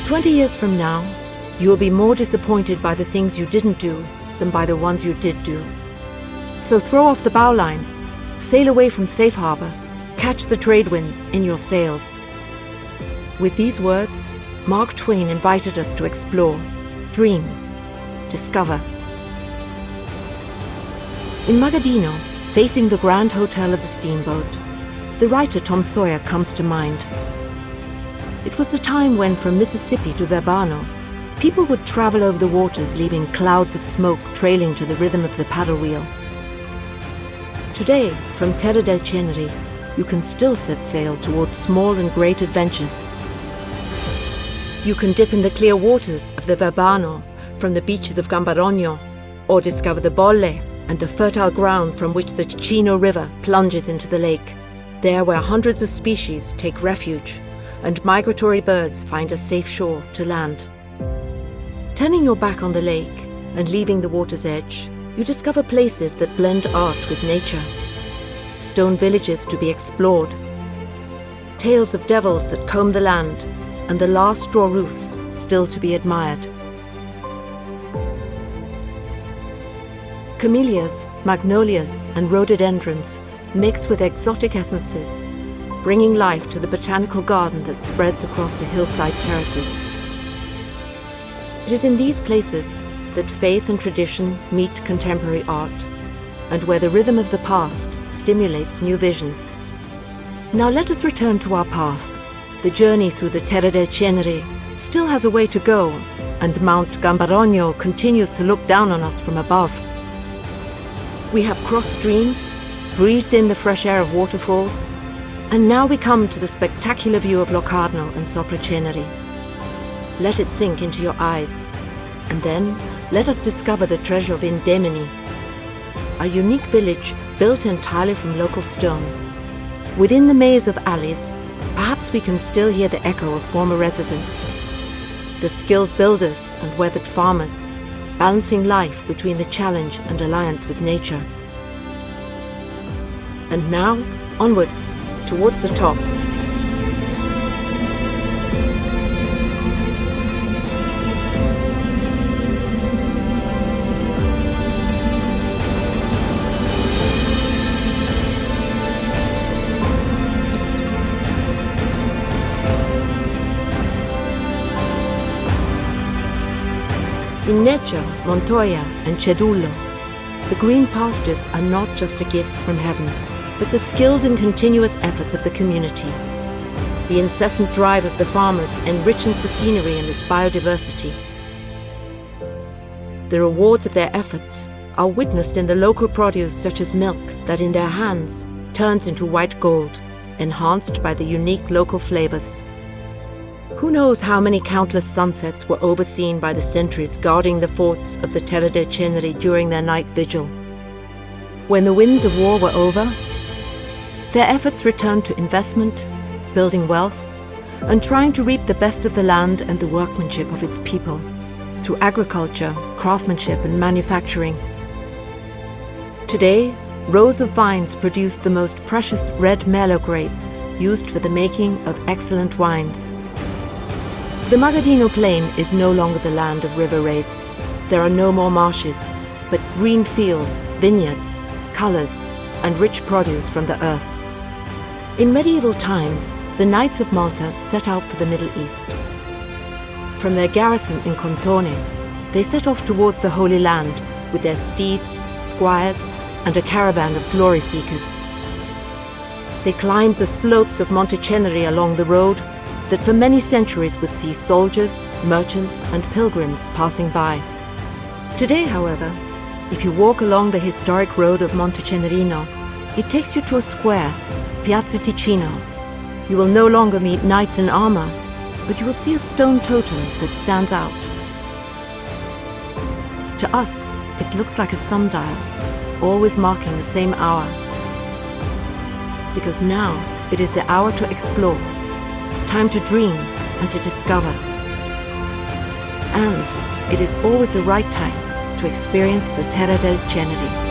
20 years from now, you will be more disappointed by the things you didn't do than by the ones you did do. So throw off the bowlines, sail away from safe harbor, catch the trade winds in your sails. With these words, Mark Twain invited us to explore, dream, discover. In Magadino, facing the Grand Hotel of the Steamboat, the writer Tom Sawyer comes to mind. It was the time when, from Mississippi to Verbano, people would travel over the waters, leaving clouds of smoke trailing to the rhythm of the paddle wheel. Today, from Terre del Ceneri, you can still set sail towards small and great adventures. You can dip in the clear waters of the Verbano from the beaches of Gambarogno, or discover the Bolle and the fertile ground from which the Ticino River plunges into the lake, there where hundreds of species take refuge and migratory birds find a safe shore to land. Turning your back on the lake and leaving the water's edge, you discover places that blend art with nature. Stone villages to be explored, tales of devils that comb the land, and the last straw roofs still to be admired. Camellias, magnolias, and rhododendrons mix with exotic essences, bringing life to the botanical garden that spreads across the hillside terraces. It is in these places that faith and tradition meet contemporary art, and where the rhythm of the past stimulates new visions. Now let us return to our path. The journey through the Terre del Ceneri still has a way to go, and Mount Gambarogno continues to look down on us from above. We have crossed streams, breathed in the fresh air of waterfalls, and now we come to the spectacular view of Locarno and Sopra Ceneri. Let it sink into your eyes, and then let us discover the treasure of Indemini, a unique village built entirely from local stone. Within the maze of alleys, perhaps we can still hear the echo of former residents, the skilled builders and weathered farmers, balancing life between the challenge and alliance with nature. And now, onwards, towards the top. In Neccia, Montoya, and Cedullo, the green pastures are not just a gift from heaven, but the skilled and continuous efforts of the community. The incessant drive of the farmers enriches the scenery and its biodiversity. The rewards of their efforts are witnessed in the local produce such as milk that in their hands turns into white gold, enhanced by the unique local flavors. Who knows how many countless sunsets were overseen by the sentries guarding the forts of the Terre del Ceneri during their night vigil. When the winds of war were over, their efforts returned to investment, building wealth, and trying to reap the best of the land and the workmanship of its people, through agriculture, craftsmanship, and manufacturing. Today, rows of vines produce the most precious red Merlot grape, used for the making of excellent wines. The Magadino Plain is no longer the land of river raids. There are no more marshes, but green fields, vineyards, colors, and rich produce from the earth. In medieval times, the Knights of Malta set out for the Middle East. From their garrison in Contone, they set off towards the Holy Land with their steeds, squires, and a caravan of glory seekers. They climbed the slopes of Monte Ceneri along the road that for many centuries would see soldiers, merchants, and pilgrims passing by. Today, however, if you walk along the historic road of Monte Cenerino, it takes you to a square, Piazza Ticino. You will no longer meet knights in armor, but you will see a stone totem that stands out. To us, it looks like a sundial, always marking the same hour. Because now it is the hour to explore, time to dream and to discover. And it is always the right time to experience the Terre del Ceneri.